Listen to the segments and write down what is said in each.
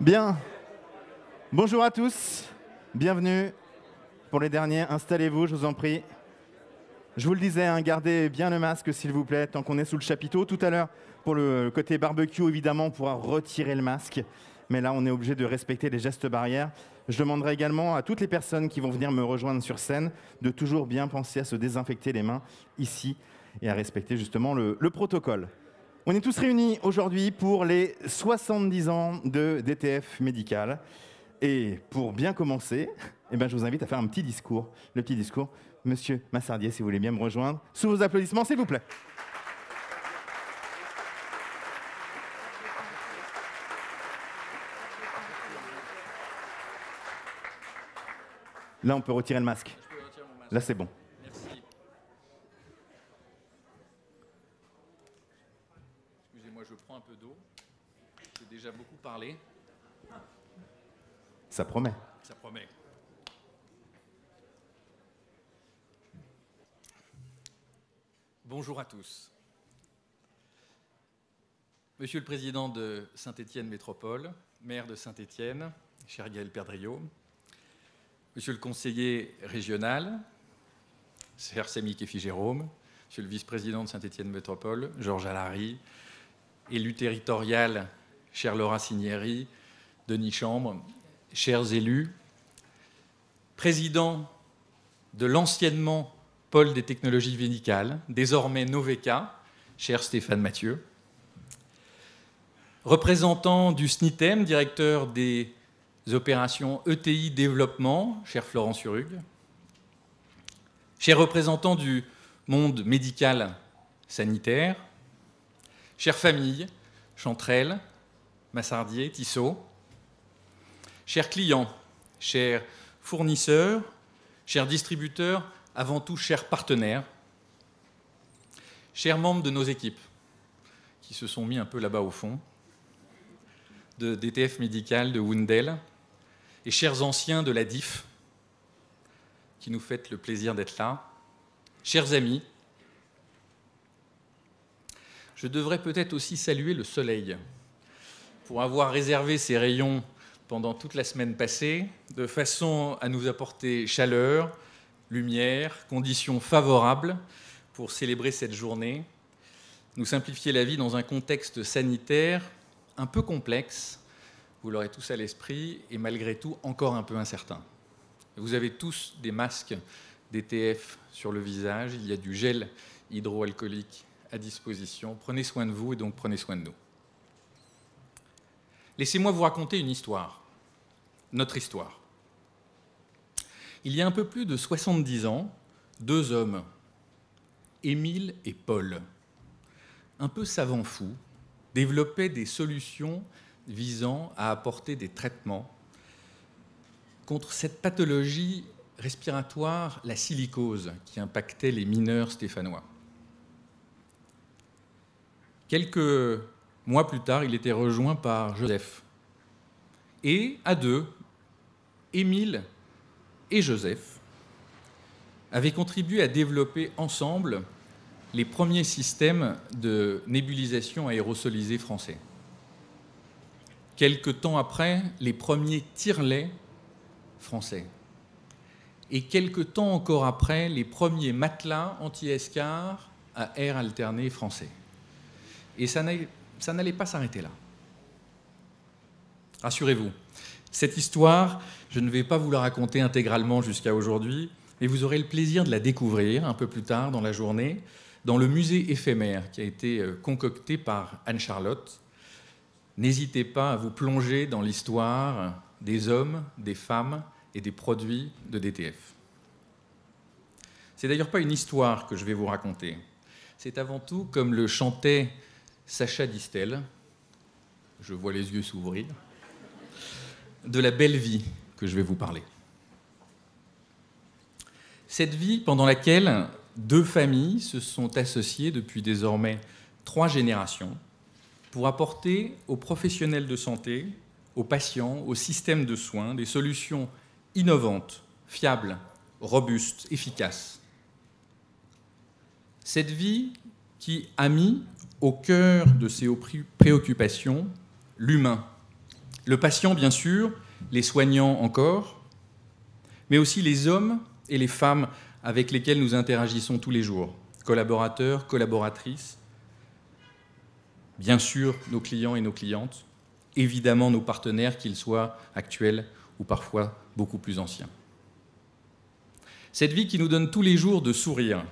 Bien, bonjour à tous, bienvenue. Pour les derniers, installez-vous, je vous en prie. Je vous le disais, hein, gardez bien le masque s'il vous plaît, tant qu'on est sous le chapiteau. Tout à l'heure, pour le côté barbecue, évidemment, on pourra retirer le masque. Mais là, on est obligé de respecter les gestes barrières. Je demanderai également à toutes les personnes qui vont venir me rejoindre sur scène de toujours bien penser à se désinfecter les mains ici et à respecter justement le protocole. On est tous réunis aujourd'hui pour les 70 ans de DTF Médical. Et pour bien commencer, je vous invite à faire un petit discours. Le petit discours, Monsieur Massardier, si vous voulez bien me rejoindre. Sous vos applaudissements, s'il vous plaît. Là, on peut retirer le masque. Je peux retirer mon masque. Là, c'est bon. Merci. Excusez-moi, je prends un peu d'eau. J'ai déjà beaucoup parlé. Ça promet. Ça promet. Bonjour à tous. Monsieur le Président de Saint-Étienne Métropole, maire de Saint-Étienne, cher Gaël Perdriau, Monsieur le conseiller régional, cher Samy Kefi-Jérôme, Monsieur le vice-président de Saint-Étienne Métropole, Georges Allary, élu territorial, cher Laura Cinieri, Denis Chambre, chers élus, président de l'anciennement pôle des technologies médicales, désormais Noveca, cher Stéphane Mathieu, représentant du SNITEM, directeur des opérations ETI développement, cher Florent Surrugue, chers représentants du monde médical sanitaire, chères familles, Chanterelle, Massardier, Tissot, chers clients, chers fournisseurs, chers distributeurs, avant tout chers partenaires, chers membres de nos équipes, qui se sont mis un peu là-bas au fond, de DTF Médical, de Wundel, et chers anciens de la DIF, qui nous faites le plaisir d'être là, chers amis, je devrais peut-être aussi saluer le soleil, pour avoir réservé ses rayons pendant toute la semaine passée, de façon à nous apporter chaleur, lumière, conditions favorables pour célébrer cette journée, nous simplifier la vie dans un contexte sanitaire un peu complexe, vous l'aurez tous à l'esprit, et malgré tout encore un peu incertain. Vous avez tous des masques DTF sur le visage, il y a du gel hydroalcoolique à disposition. Prenez soin de vous et donc prenez soin de nous. Laissez-moi vous raconter une histoire, notre histoire. Il y a un peu plus de 70 ans, deux hommes, Émile et Paul, un peu savants fous, développaient des solutions visant à apporter des traitements contre cette pathologie respiratoire, la silicose, qui impactait les mineurs stéphanois. Quelques mois plus tard, il était rejoint par Joseph. Et à deux, Émile et Joseph avaient contribué à développer ensemble les premiers systèmes de nébulisation aérosolisée français. Quelque temps après, les premiers tire-laits français. Et quelque temps encore après, les premiers matelas anti-escar à air alterné français. Et ça n'allait pas s'arrêter là. Rassurez-vous, cette histoire, je ne vais pas vous la raconter intégralement jusqu'à aujourd'hui, mais vous aurez le plaisir de la découvrir un peu plus tard dans la journée, dans le musée éphémère qui a été concocté par Anne-Charlotte. N'hésitez pas à vous plonger dans l'histoire des hommes, des femmes et des produits de DTF. C'est d'ailleurs pas une histoire que je vais vous raconter. C'est avant tout, comme le chantait Sacha Distel, je vois les yeux s'ouvrir, de la belle vie que je vais vous parler. Cette vie pendant laquelle deux familles se sont associées depuis désormais 3 générations pour apporter aux professionnels de santé, aux patients, aux systèmes de soins, des solutions innovantes, fiables, robustes, efficaces. Cette vie qui a mis au cœur de ses préoccupations l'humain, Le patient, bien sûr, les soignants encore, mais aussi les hommes et les femmes avec lesquels nous interagissons tous les jours, collaborateurs, collaboratrices, bien sûr nos clients et nos clientes, évidemment nos partenaires, qu'ils soient actuels ou parfois beaucoup plus anciens. Cette vie qui nous donne tous les jours de sourire,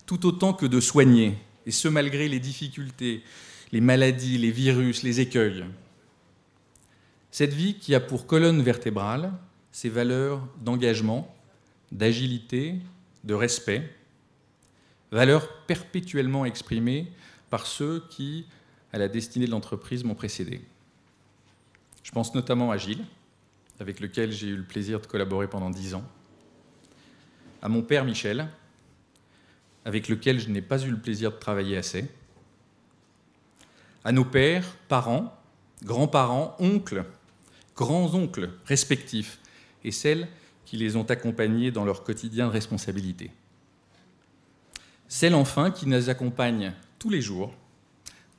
tout autant que de soigner, et ce malgré les difficultés, les maladies, les virus, les écueils. Cette vie qui a pour colonne vertébrale ces valeurs d'engagement, d'agilité, de respect, valeurs perpétuellement exprimées par ceux qui, à la destinée de l'entreprise, m'ont précédé. Je pense notamment à Gilles, avec lequel j'ai eu le plaisir de collaborer pendant 10 ans, à mon père Michel, avec lequel je n'ai pas eu le plaisir de travailler assez, à nos pères, parents, grands-parents, oncles, grands-oncles respectifs, et celles qui les ont accompagnés dans leur quotidien de responsabilité. Celles enfin qui nous accompagnent tous les jours,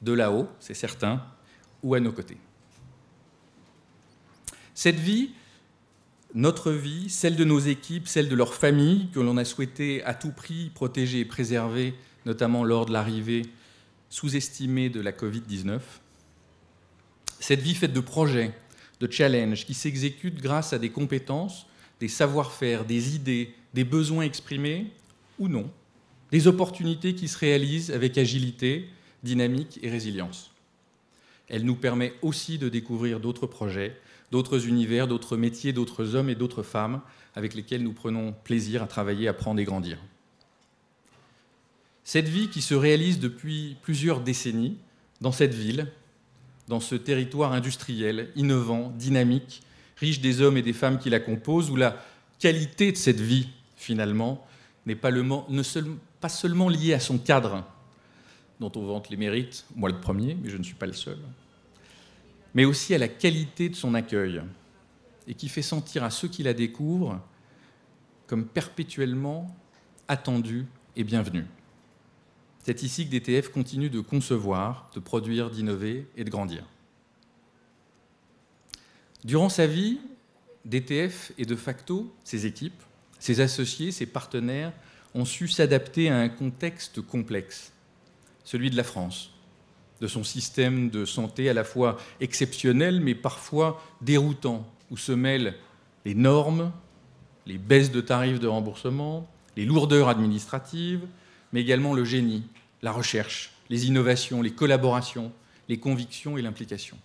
de là-haut, c'est certain, ou à nos côtés. Cette vie, notre vie, celle de nos équipes, celle de leurs familles, que l'on a souhaité à tout prix protéger et préserver, notamment lors de l'arrivée sous-estimée de la Covid-19. Cette vie faite de projets, de challenges, qui s'exécutent grâce à des compétences, des savoir-faire, des idées, des besoins exprimés ou non, des opportunités qui se réalisent avec agilité, dynamique et résilience. Elle nous permet aussi de découvrir d'autres projets, d'autres univers, d'autres métiers, d'autres hommes et d'autres femmes avec lesquels nous prenons plaisir à travailler, apprendre et grandir. Cette vie qui se réalise depuis plusieurs décennies dans cette ville, dans ce territoire industriel, innovant, dynamique, riche des hommes et des femmes qui la composent, où la qualité de cette vie, finalement, n'est pas seulement liée à son cadre, dont on vante les mérites, moi le premier, mais je ne suis pas le seul, mais aussi à la qualité de son accueil, et qui fait sentir à ceux qui la découvrent comme perpétuellement attendus et bienvenus. C'est ici que DTF continue de concevoir, de produire, d'innover et de grandir. Durant sa vie, DTF et de facto ses équipes, ses associés, ses partenaires ont su s'adapter à un contexte complexe, celui de la France, de son système de santé à la fois exceptionnel mais parfois déroutant, où se mêlent les normes, les baisses de tarifs de remboursement, les lourdeurs administratives, mais également le génie, la recherche, les innovations, les collaborations, les convictions et l'implication.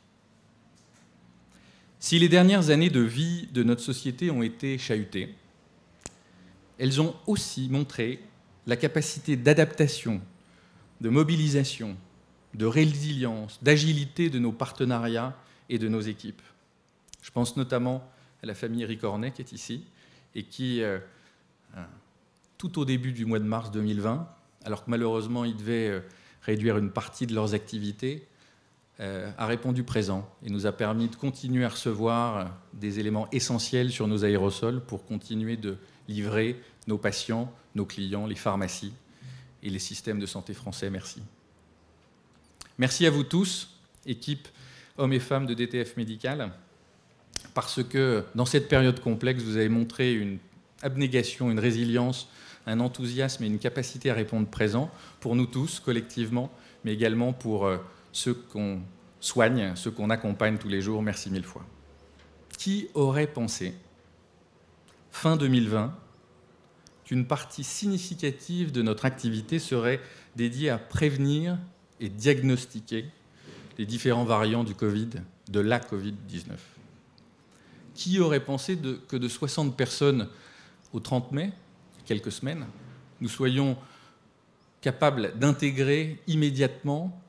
Si les dernières années de vie de notre société ont été chahutées, elles ont aussi montré la capacité d'adaptation, de mobilisation, de résilience, d'agilité de nos partenariats et de nos équipes. Je pense notamment à la famille Ricornet qui est ici et qui, tout au début du mois de mars 2020, alors que malheureusement ils devaient réduire une partie de leurs activités, a répondu présent et nous a permis de continuer à recevoir des éléments essentiels sur nos aérosols pour continuer de livrer nos patients, nos clients, les pharmacies et les systèmes de santé français. Merci. Merci à vous tous, équipe hommes et femmes de DTF Médical, parce que dans cette période complexe, vous avez montré une abnégation, une résilience, un enthousiasme et une capacité à répondre présent pour nous tous, collectivement, mais également pour ceux qu'on soigne, ceux qu'on accompagne tous les jours. Merci mille fois. Qui aurait pensé, fin 2020, qu'une partie significative de notre activité serait dédiée à prévenir et diagnostiquer les différents variants du Covid, de la Covid-19 ? Qui aurait pensé que de 60 personnes au 30 mai, quelques semaines, nous soyons capables d'intégrer immédiatement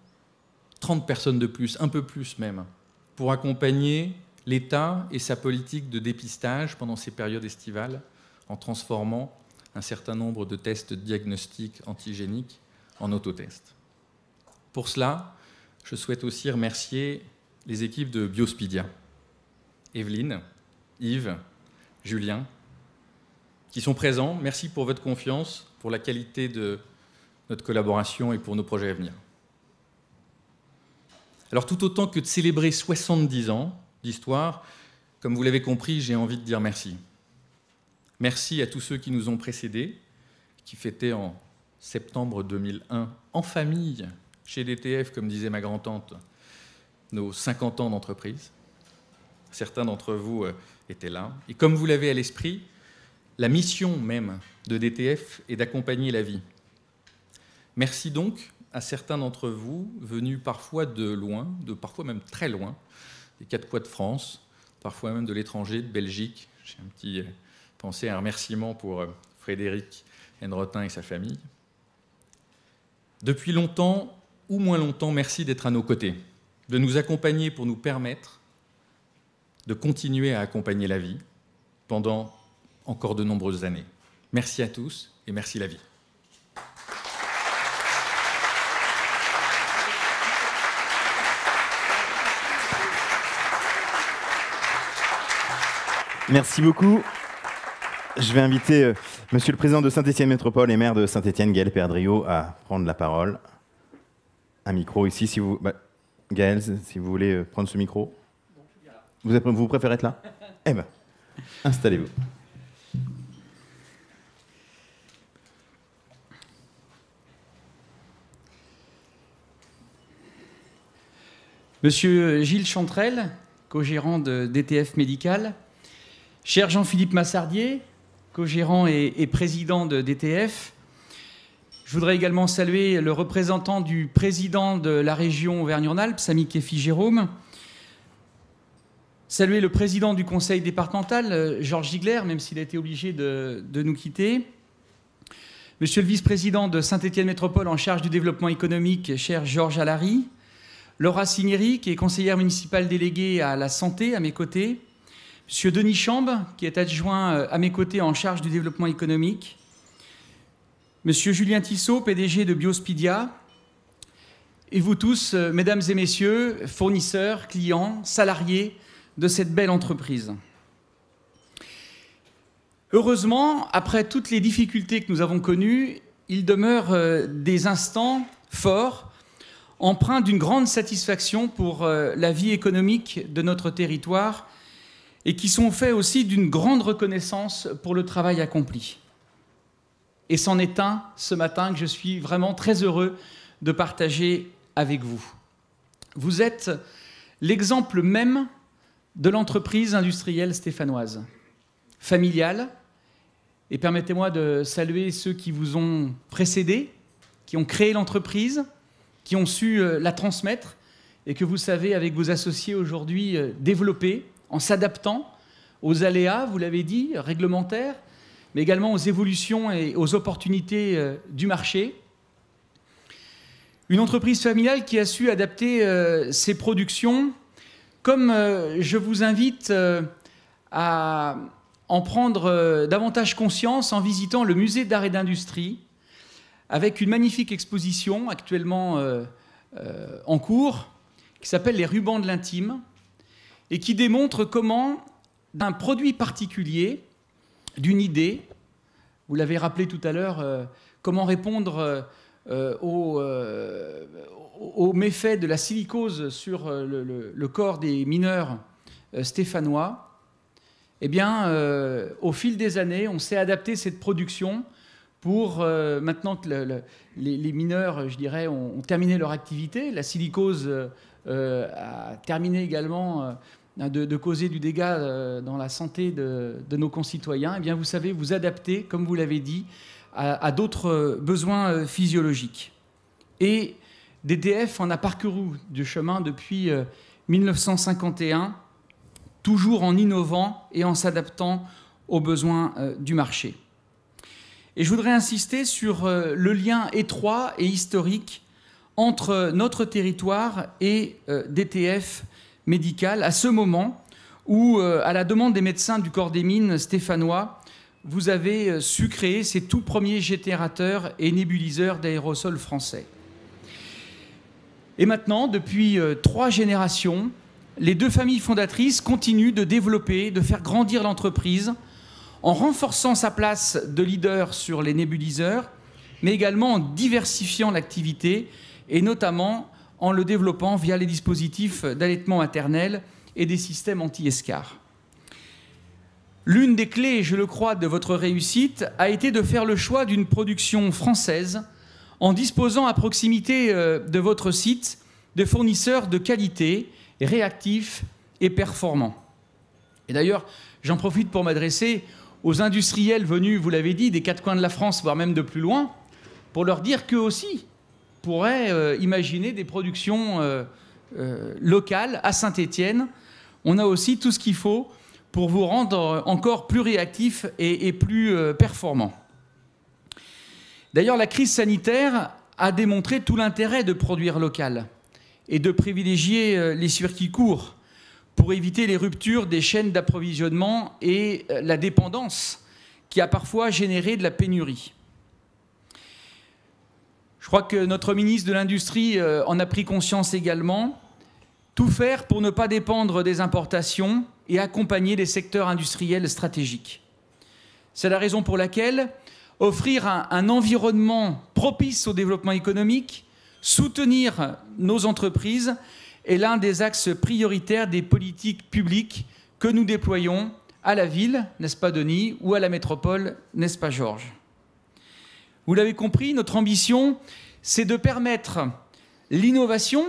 30 personnes de plus, un peu plus même, pour accompagner l'État et sa politique de dépistage pendant ces périodes estivales, en transformant un certain nombre de tests diagnostiques antigéniques en autotests. Pour cela, je souhaite aussi remercier les équipes de Biospidia, Evelyne, Yves, Julien, qui sont présents. Merci pour votre confiance, pour la qualité de notre collaboration et pour nos projets à venir. Alors tout autant que de célébrer 70 ans, d'histoire, comme vous l'avez compris, j'ai envie de dire merci. Merci à tous ceux qui nous ont précédés, qui fêtaient en septembre 2001, en famille, chez DTF, comme disait ma grand-tante, nos 50 ans d'entreprise. Certains d'entre vous étaient là. Et comme vous l'avez à l'esprit, la mission même de DTF est d'accompagner la vie. Merci donc à certains d'entre vous, venus parfois de loin, parfois même très loin, des quatre coins de France, parfois même de l'étranger, de Belgique. J'ai un petit pensée à un remerciement pour Frédéric Henrotin et sa famille. Depuis longtemps ou moins longtemps, merci d'être à nos côtés, de nous accompagner pour nous permettre de continuer à accompagner la vie pendant encore de nombreuses années. Merci à tous et merci la vie. Merci beaucoup. Je vais inviter Monsieur le Président de Saint-Étienne Métropole et maire de Saint-Étienne, Gaël Perdriau, à prendre la parole. Un micro ici, si vous... Gaël, si vous voulez prendre ce micro. Vous préférez être là? Eh bien, installez-vous. Monsieur Gilles Chantrel, co-gérant de DTF Médical, cher Jean-Philippe Massardier, co-gérant et président de DTF, je voudrais également saluer le représentant du président de la région Auvergne-Rhône-Alpes, Sami Kefi Jérôme, saluer le président du conseil départemental, Georges Gigler, même s'il a été obligé de nous quitter, monsieur le vice-président de Saint-Étienne Métropole en charge du développement économique, cher Georges Allary, Laura Signeri, qui est conseillère municipale déléguée à la santé à mes côtés, monsieur Denis Chambe, qui est adjoint à mes côtés en charge du développement économique, monsieur Julien Tissot, PDG de Biospidia, et vous tous, mesdames et messieurs, fournisseurs, clients, salariés de cette belle entreprise. Heureusement, après toutes les difficultés que nous avons connues, il demeure des instants forts, empreint d'une grande satisfaction pour la vie économique de notre territoire et qui sont faits aussi d'une grande reconnaissance pour le travail accompli. Et c'en est un ce matin que je suis vraiment très heureux de partager avec vous. Vous êtes l'exemple même de l'entreprise industrielle stéphanoise, familiale, et permettez-moi de saluer ceux qui vous ont précédés, qui ont créé l'entreprise, qui ont su la transmettre et que vous savez, avec vos associés aujourd'hui, développer en s'adaptant aux aléas, vous l'avez dit, réglementaires, mais également aux évolutions et aux opportunités du marché. Une entreprise familiale qui a su adapter ses productions, comme je vous invite à en prendre davantage conscience en visitant le musée d'art et d'industrie, avec une magnifique exposition actuellement en cours, qui s'appelle « Les rubans de l'intime » et qui démontre comment, d'un produit particulier, d'une idée, vous l'avez rappelé tout à l'heure, comment répondre aux méfaits de la silicose sur le corps des mineurs stéphanois, eh bien, au fil des années, on s'est adapté cette production pour, maintenant que les mineurs, je dirais, ont terminé leur activité, la silicose a terminé également de causer du dégât dans la santé de nos concitoyens, eh bien, vous savez, vous adaptez, comme vous l'avez dit, à d'autres besoins physiologiques. Et DTF en a parcouru du chemin depuis 1951, toujours en innovant et en s'adaptant aux besoins du marché. Et je voudrais insister sur le lien étroit et historique entre notre territoire et DTF Médical, à ce moment où, à la demande des médecins du corps des mines stéphanois, vous avez su créer ces tout premiers générateurs et nébuliseurs d'aérosols français. Et maintenant, depuis 3 générations, les 2 familles fondatrices continuent de développer, de faire grandir l'entreprise en renforçant sa place de leader sur les nébuliseurs, mais également en diversifiant l'activité et notamment en le développant via les dispositifs d'allaitement maternel et des systèmes anti-escarres. L'une des clés, je le crois, de votre réussite a été de faire le choix d'une production française en disposant à proximité de votre site de fournisseurs de qualité, réactifs et performants. Et d'ailleurs, j'en profite pour m'adresser aux industriels venus, vous l'avez dit, des quatre coins de la France, voire même de plus loin, pour leur dire qu'eux aussi pourraient imaginer des productions locales à Saint-Étienne. On a aussi tout ce qu'il faut pour vous rendre encore plus réactifs et plus performants. D'ailleurs, la crise sanitaire a démontré tout l'intérêt de produire local et de privilégier les circuits courts pour éviter les ruptures des chaînes d'approvisionnement et la dépendance qui a parfois généré de la pénurie. Je crois que notre ministre de l'Industrie en a pris conscience également. Tout faire pour ne pas dépendre des importations et accompagner les secteurs industriels stratégiques. C'est la raison pour laquelle offrir un environnement propice au développement économique, soutenir nos entreprises est l'un des axes prioritaires des politiques publiques que nous déployons à la ville, n'est-ce pas Denis, ou à la métropole, n'est-ce pas Georges? Vous l'avez compris, notre ambition, c'est de permettre l'innovation.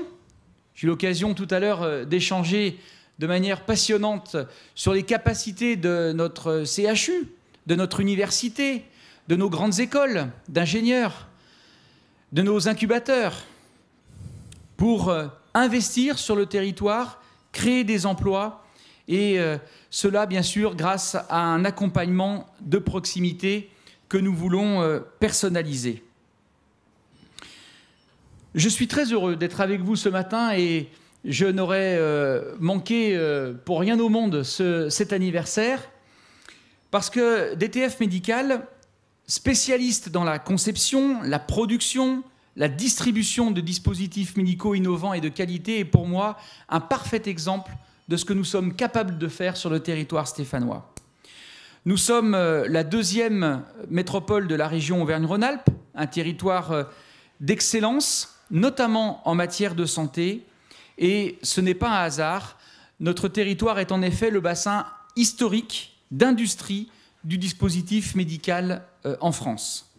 J'ai eu l'occasion tout à l'heure d'échanger de manière passionnante sur les capacités de notre CHU, de notre université, de nos grandes écoles d'ingénieurs, de nos incubateurs, pour investir sur le territoire, créer des emplois, et cela, bien sûr, grâce à un accompagnement de proximité que nous voulons personnaliser. Je suis très heureux d'être avec vous ce matin et je n'aurais manqué pour rien au monde cet anniversaire parce que DTF Médical, spécialiste dans la conception, la production, la distribution de dispositifs médicaux innovants et de qualité, est pour moi un parfait exemple de ce que nous sommes capables de faire sur le territoire stéphanois. Nous sommes la deuxième métropole de la région Auvergne-Rhône-Alpes, un territoire d'excellence, notamment en matière de santé, et ce n'est pas un hasard. Notre territoire est en effet le bassin historique d'industrie du dispositif médical en France.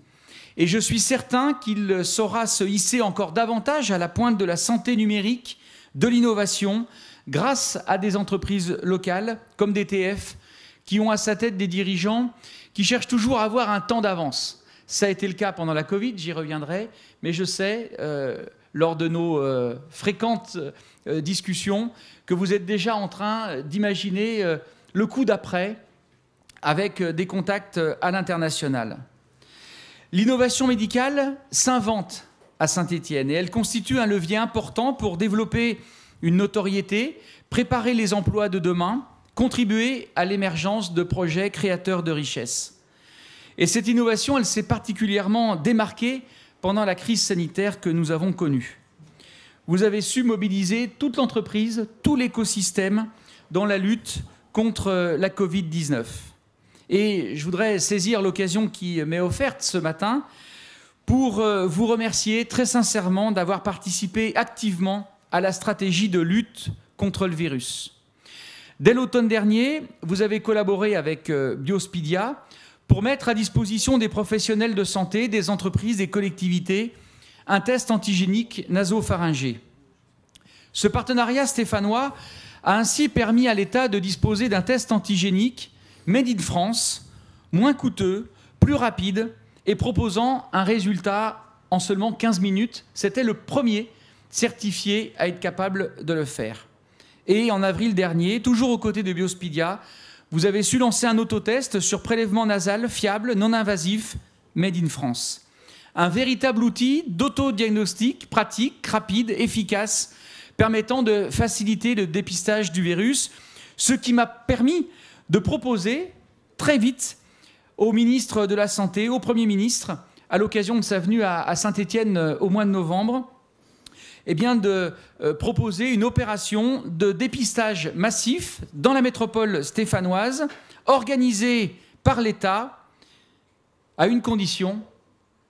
Et je suis certain qu'il saura se hisser encore davantage à la pointe de la santé numérique, de l'innovation, grâce à des entreprises locales comme DTF, qui ont à sa tête des dirigeants qui cherchent toujours à avoir un temps d'avance. Ça a été le cas pendant la Covid, j'y reviendrai, mais je sais, lors de nos fréquentes discussions, que vous êtes déjà en train d'imaginer le coup d'après avec des contacts à l'international. L'innovation médicale s'invente à Saint-Étienne et elle constitue un levier important pour développer une notoriété, préparer les emplois de demain, contribuer à l'émergence de projets créateurs de richesses. Et cette innovation, elle s'est particulièrement démarquée pendant la crise sanitaire que nous avons connue. Vous avez su mobiliser toute l'entreprise, tout l'écosystème dans la lutte contre la Covid-19. Et je voudrais saisir l'occasion qui m'est offerte ce matin pour vous remercier très sincèrement d'avoir participé activement à la stratégie de lutte contre le virus. Dès l'automne dernier, vous avez collaboré avec Biospidia pour mettre à disposition des professionnels de santé, des entreprises, des collectivités, un test antigénique nasopharyngé. Ce partenariat stéphanois a ainsi permis à l'État de disposer d'un test antigénique made in France, moins coûteux, plus rapide et proposant un résultat en seulement 15 minutes. C'était le premier certifié à être capable de le faire. Et en avril dernier, toujours aux côtés de Biospidia, vous avez su lancer un autotest sur prélèvement nasal fiable, non invasif, made in France. Un véritable outil d'autodiagnostic pratique, rapide, efficace, permettant de faciliter le dépistage du virus, ce qui m'a permis de proposer très vite au ministre de la Santé, au Premier ministre, à l'occasion de sa venue à Saint-Étienne au mois de novembre, eh bien de proposer une opération de dépistage massif dans la métropole stéphanoise, organisée par l'État, à une condition,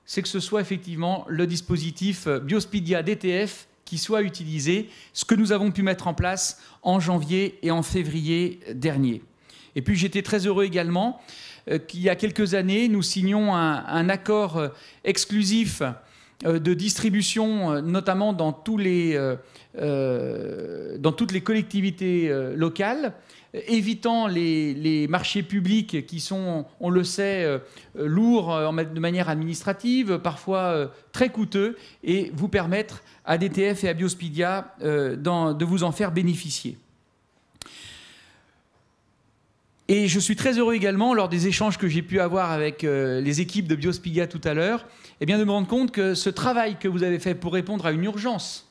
c'est que ce soit effectivement le dispositif Biospidia DTF qui soit utilisé, ce que nous avons pu mettre en place en janvier et en février dernier. Et puis j'étais très heureux également qu'il y a quelques années, nous signions un accord exclusif de distribution, notamment dans toutes les collectivités locales, évitant les marchés publics qui sont, on le sait, lourds de manière administrative, parfois très coûteux, et vous permettre à DTF et à Biospidia de vous en faire bénéficier. Et je suis très heureux également, lors des échanges que j'ai pu avoir avec les équipes de Biospidia tout à l'heure, de me rendre compte que ce travail que vous avez fait pour répondre à une urgence,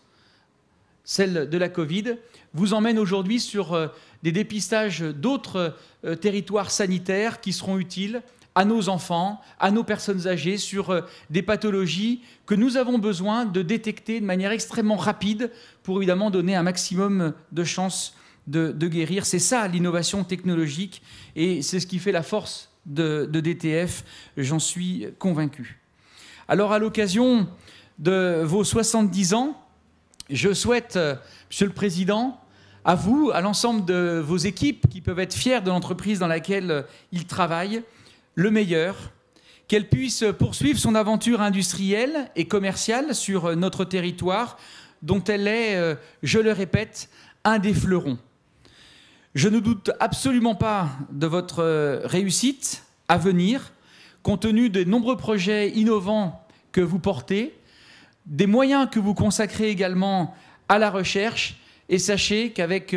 celle de la Covid, vous emmène aujourd'hui sur des dépistages d'autres territoires sanitaires qui seront utiles à nos enfants, à nos personnes âgées, sur des pathologies que nous avons besoin de détecter de manière extrêmement rapide pour évidemment donner un maximum de chances de guérir. C'est ça l'innovation technologique et c'est ce qui fait la force de DTF, j'en suis convaincu. Alors à l'occasion de vos 70 ans, je souhaite, Monsieur le Président, à vous, à l'ensemble de vos équipes qui peuvent être fiers de l'entreprise dans laquelle ils travaillent, le meilleur, qu'elle puisse poursuivre son aventure industrielle et commerciale sur notre territoire, dont elle est, je le répète, un des fleurons. Je ne doute absolument pas de votre réussite à venir, compte tenu des nombreux projets innovants que vous portez, des moyens que vous consacrez également à la recherche. Et sachez qu'avec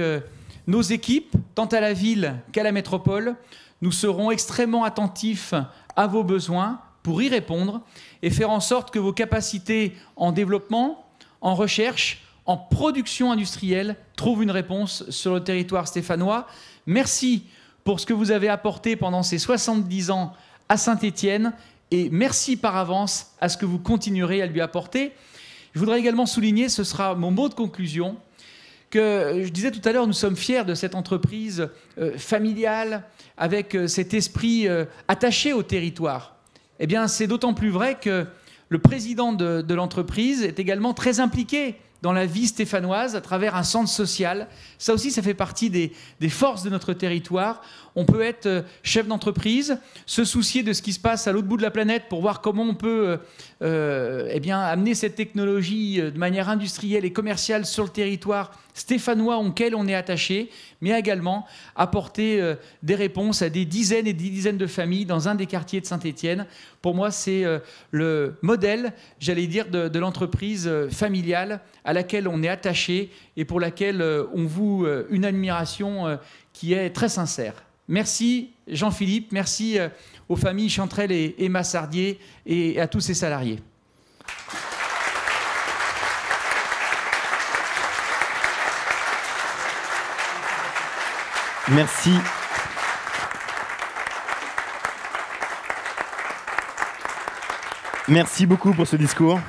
nos équipes, tant à la ville qu'à la métropole, nous serons extrêmement attentifs à vos besoins pour y répondre et faire en sorte que vos capacités en développement, en recherche, en production industrielle trouvent une réponse sur le territoire stéphanois. Merci pour ce que vous avez apporté pendant ces 70 ans à Saint-Étienne et merci par avance à ce que vous continuerez à lui apporter. Je voudrais également souligner, ce sera mon mot de conclusion, que je disais tout à l'heure, nous sommes fiers de cette entreprise familiale avec cet esprit attaché au territoire. Eh bien, c'est d'autant plus vrai que le président de l'entreprise est également très impliqué dans la vie stéphanoise à travers un centre social. Ça aussi, ça fait partie des forces de notre territoire. On peut être chef d'entreprise, se soucier de ce qui se passe à l'autre bout de la planète pour voir comment on peut amener cette technologie de manière industrielle et commerciale sur le territoire stéphanois auquel on est attaché, mais également apporter des réponses à des dizaines et des dizaines de familles dans un des quartiers de Saint-Étienne. Pour moi, c'est le modèle, j'allais dire, de l'entreprise familiale à laquelle on est attaché et pour laquelle on voue une admiration qui est très sincère. Merci Jean-Philippe, merci aux familles Chanterelle et Massardier et à tous ses salariés. Merci. Merci beaucoup pour ce discours.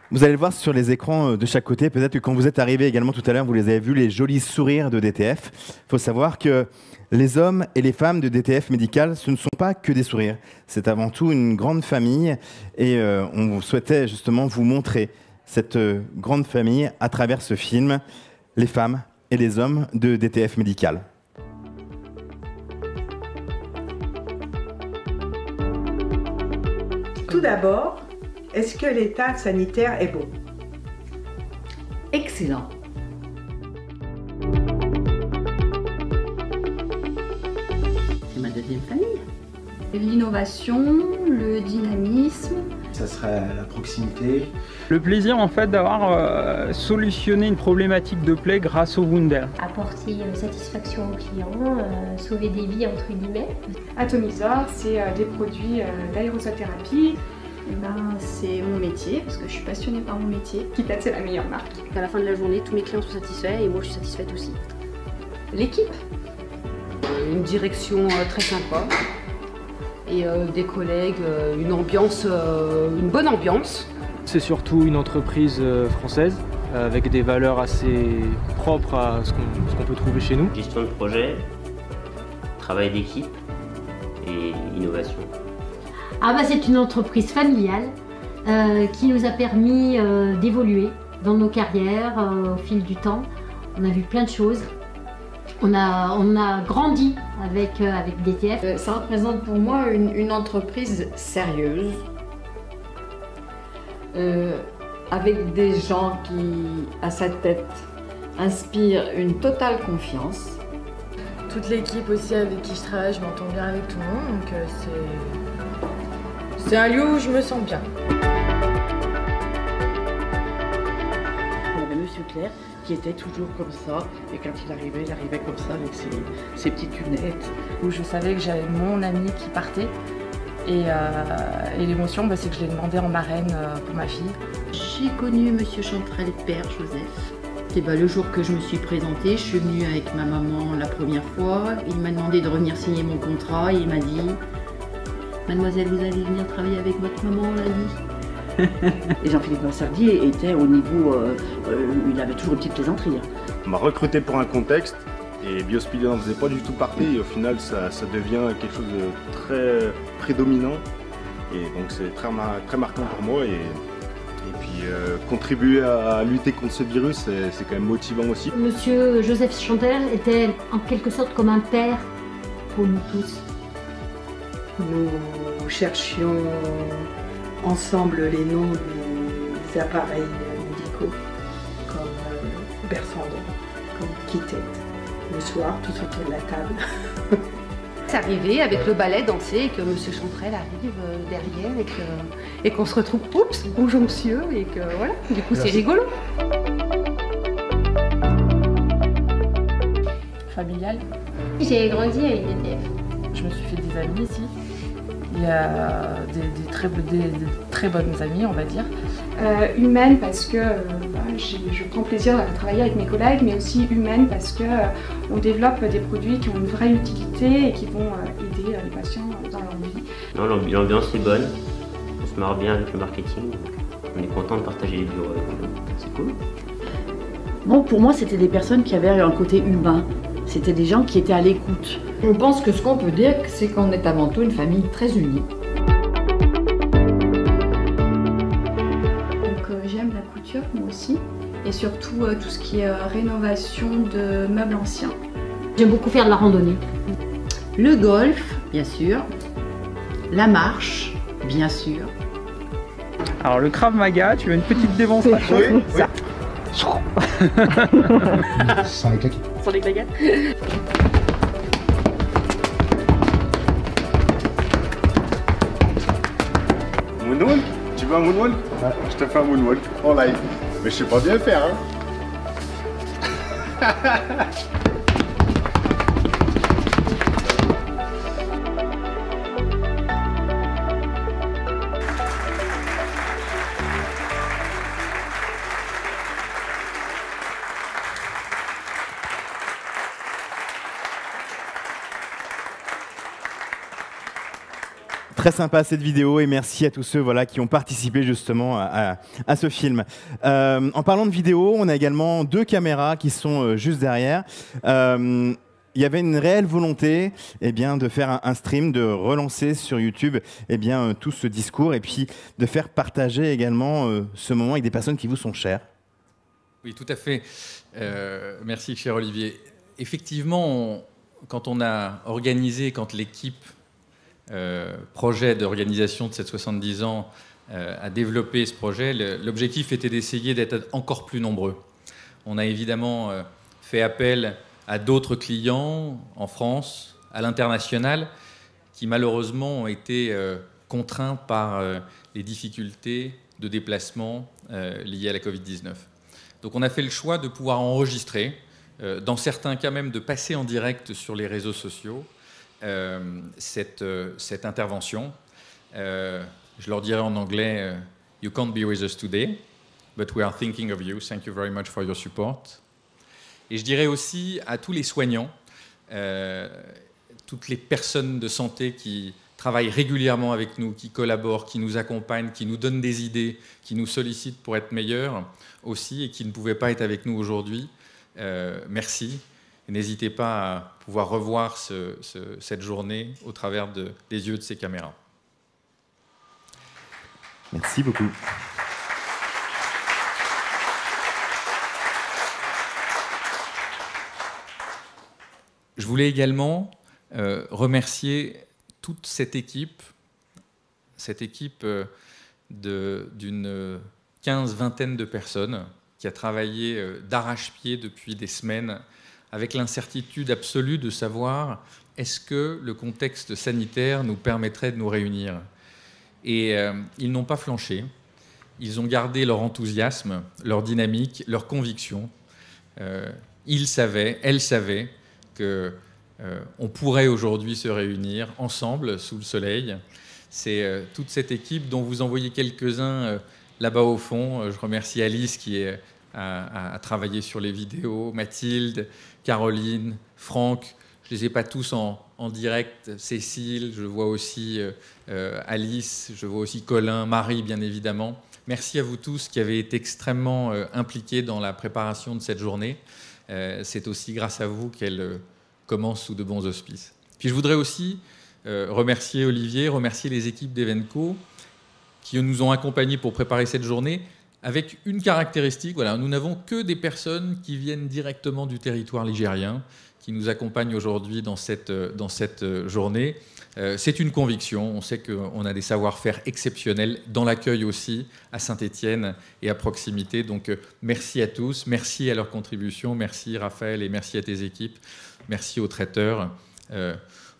Vous allez le voir sur les écrans de chaque côté. Peut-être que quand vous êtes arrivés également tout à l'heure, vous les avez vus, les jolis sourires de DTF. Il faut savoir que les hommes et les femmes de DTF Médical, ce ne sont pas que des sourires. C'est avant tout une grande famille. Et on souhaitait justement vous montrer cette grande famille à travers ce film, les femmes et les hommes de DTF Médical. Tout d'abord, est-ce que l'état sanitaire est bon? Excellent. C'est ma deuxième famille. L'innovation, le dynamisme. Ça serait la proximité. Le plaisir en fait d'avoir solutionné une problématique de plaie grâce au Wunder. Apporter satisfaction aux clients, sauver des vies entre guillemets. Atomisor, c'est des produits d'aérosothérapie. C'est mon métier, parce que je suis passionnée par mon métier. KitKat, c'est la meilleure marque. À la fin de la journée, tous mes clients sont satisfaits et moi je suis satisfaite aussi. L'équipe. Une direction très sympa et des collègues, une ambiance, une bonne ambiance. C'est surtout une entreprise française avec des valeurs assez propres à ce qu'on peut trouver chez nous. Gestion de projet, travail d'équipe et innovation. Ah bah c'est une entreprise familiale qui nous a permis d'évoluer dans nos carrières au fil du temps. On a vu plein de choses. On a grandi avec DTF. Ça représente pour moi une entreprise sérieuse, avec des gens qui, à sa tête, inspirent une totale confiance. Toute l'équipe aussi avec qui je travaille, je m'entends bien avec tout le monde, donc c'est un lieu où je me sens bien. On avait Monsieur Claire qui était toujours comme ça, et quand il arrivait comme ça avec ses petites lunettes. Où je savais que j'avais mon ami qui partait, et l'émotion, c'est que je l'ai demandé en marraine pour ma fille. J'ai connu Monsieur Chanterelle, père Joseph. Et le jour que je me suis présentée, je suis venue avec ma maman la première fois. Il m'a demandé de revenir signer mon contrat et il m'a dit « Mademoiselle, vous allez venir travailler avec votre maman lundi ?» Et Jean-Philippe Massardi était au niveau, il avait toujours une petite plaisanterie. On m'a recruté pour un contexte et Biospide n'en faisait pas du tout partie. Et au final, ça devient quelque chose de très prédominant. Et donc c'est très marquant pour moi. Et puis contribuer à lutter contre ce virus, c'est quand même motivant aussi. Monsieur Joseph Chanterelle était en quelque sorte comme un père pour nous tous. Nous cherchions ensemble les noms des appareils médicaux, comme Bersandon, comme Kittet, le soir, tout autour de la table. C'est arrivé avec le ballet danser et que Monsieur Chanterelle arrive derrière et qu'on se retrouve, oups, bonjour monsieur, et que voilà, du coup c'est rigolo. Familial. J'ai grandi avec DTF. Je me suis fait des amis ici. Il y a des très bonnes amies, on va dire. Humaine parce que je prends plaisir à travailler avec mes collègues, mais aussi humaine parce qu'on développe des produits qui ont une vraie utilité et qui vont aider les patients dans leur vie. Non, l'ambiance est bonne, on se marre bien avec le marketing, donc on est content de partager les bureaux avec eux, c'est cool. Bon, pour moi, c'était des personnes qui avaient un côté humain, c'était des gens qui étaient à l'écoute. Je pense que ce qu'on peut dire, c'est qu'on est avant tout une famille très unie. J'aime la couture, moi aussi, et surtout tout ce qui est rénovation de meubles anciens. J'aime beaucoup faire de la randonnée. Le golf, bien sûr. La marche, bien sûr. Alors le Krav Maga, tu veux une petite démonstration? Oui, ça. Sans les claquettes. Sans les claquettes. Moonwalk? Tu veux un moonwalk? Ouais. Je te fais un moonwalk en live. Mais je sais pas bien le faire, hein. Très sympa cette vidéo et merci à tous ceux qui ont participé justement à ce film. En parlant de vidéo, on a également 2 caméras qui sont juste derrière. Il y avait une réelle volonté de faire un stream, de relancer sur YouTube tout ce discours et puis de faire partager également ce moment avec des personnes qui vous sont chères. Oui, tout à fait. Merci, cher Olivier. Effectivement, quand on a organisé, quand l'équipe projet d'organisation de cette 70 ans a développé ce projet, l'objectif était d'essayer d'être encore plus nombreux. On a évidemment fait appel à d'autres clients en France, à l'international, qui malheureusement ont été contraints par les difficultés de déplacement liées à la Covid-19. Donc on a fait le choix de pouvoir enregistrer, dans certains cas même de passer en direct sur les réseaux sociaux, cette intervention. Je leur dirais en anglais You can't be with us today, but we are thinking of you. Thank you very much for your support. Et je dirais aussi à tous les soignants, toutes les personnes de santé qui travaillent régulièrement avec nous, qui collaborent, qui nous accompagnent, qui nous donnent des idées, qui nous sollicitent pour être meilleurs aussi et qui ne pouvaient pas être avec nous aujourd'hui. Merci. N'hésitez pas à pouvoir revoir cette journée au travers des yeux de ces caméras. Merci beaucoup. Je voulais également remercier toute cette équipe d'une 15-20 de personnes qui a travaillé d'arrache-pied depuis des semaines avec l'incertitude absolue de savoir est-ce que le contexte sanitaire nous permettrait de nous réunir. Et ils n'ont pas flanché. Ils ont gardé leur enthousiasme, leur dynamique, leur conviction. Ils savaient, elles savaient qu'on pourrait aujourd'hui se réunir ensemble sous le soleil. C'est toute cette équipe dont vous en voyez quelques-uns là-bas au fond. Je remercie Alice qui a travaillé sur les vidéos, Mathilde, Caroline, Franck. Je ne les ai pas tous en direct. Cécile, je vois aussi Alice, je vois aussi Colin, Marie bien évidemment. Merci à vous tous qui avez été extrêmement impliqués dans la préparation de cette journée. C'est aussi grâce à vous qu'elle commence sous de bons auspices. Puis je voudrais aussi remercier Olivier, remercier les équipes d'Evenco qui nous ont accompagnés pour préparer cette journée avec une caractéristique. Voilà, nous n'avons que des personnes qui viennent directement du territoire ligérien, qui nous accompagnent aujourd'hui dans cette journée. C'est une conviction. On sait qu'on a des savoir-faire exceptionnels dans l'accueil aussi, à Saint-Étienne et à proximité. Donc merci à tous, merci à leur contribution, merci Raphaël et merci à tes équipes, merci aux traiteurs.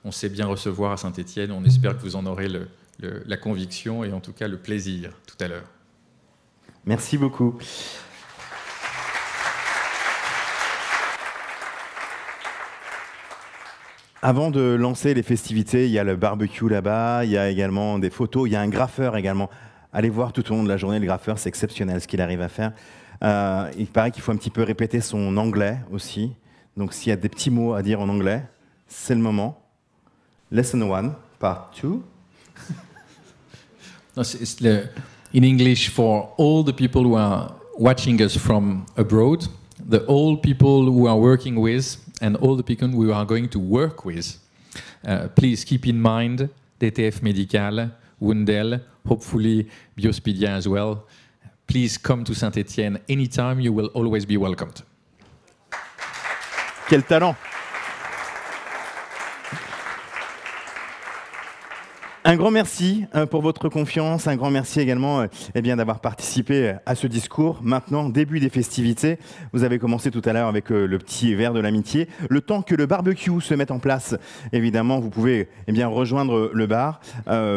On sait bien recevoir à Saint-Étienne, on espère que vous en aurez la conviction et en tout cas le plaisir tout à l'heure. Merci beaucoup. Avant de lancer les festivités, il y a le barbecue là-bas, il y a également des photos, il y a un graffeur également. Allez voir tout au long de la journée, le graffeur, c'est exceptionnel ce qu'il arrive à faire. Il paraît qu'il faut un petit peu répéter son anglais aussi. Donc s'il y a des petits mots à dire en anglais, c'est le moment. Lesson 1, part 2. In English, for all the people who are watching us from abroad, the old people who are working with, and all the people we are going to work with, please keep in mind DTF Médical, Wundel, hopefully Biospedia as well. Please come to Saint-Étienne anytime, you will always be welcomed. Quel talent! Un grand merci pour votre confiance, un grand merci également d'avoir participé à ce discours. Maintenant, début des festivités, vous avez commencé tout à l'heure avec le petit verre de l'amitié. Le temps que le barbecue se mette en place, évidemment, vous pouvez rejoindre le bar,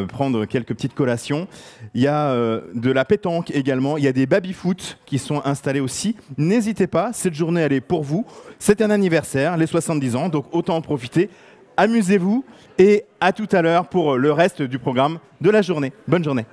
prendre quelques petites collations. Il y a de la pétanque également, il y a des baby-foot qui sont installés aussi. N'hésitez pas, cette journée elle est pour vous. C'est un anniversaire, les 70 ans, donc autant en profiter. Amusez-vous et à tout à l'heure pour le reste du programme de la journée. Bonne journée.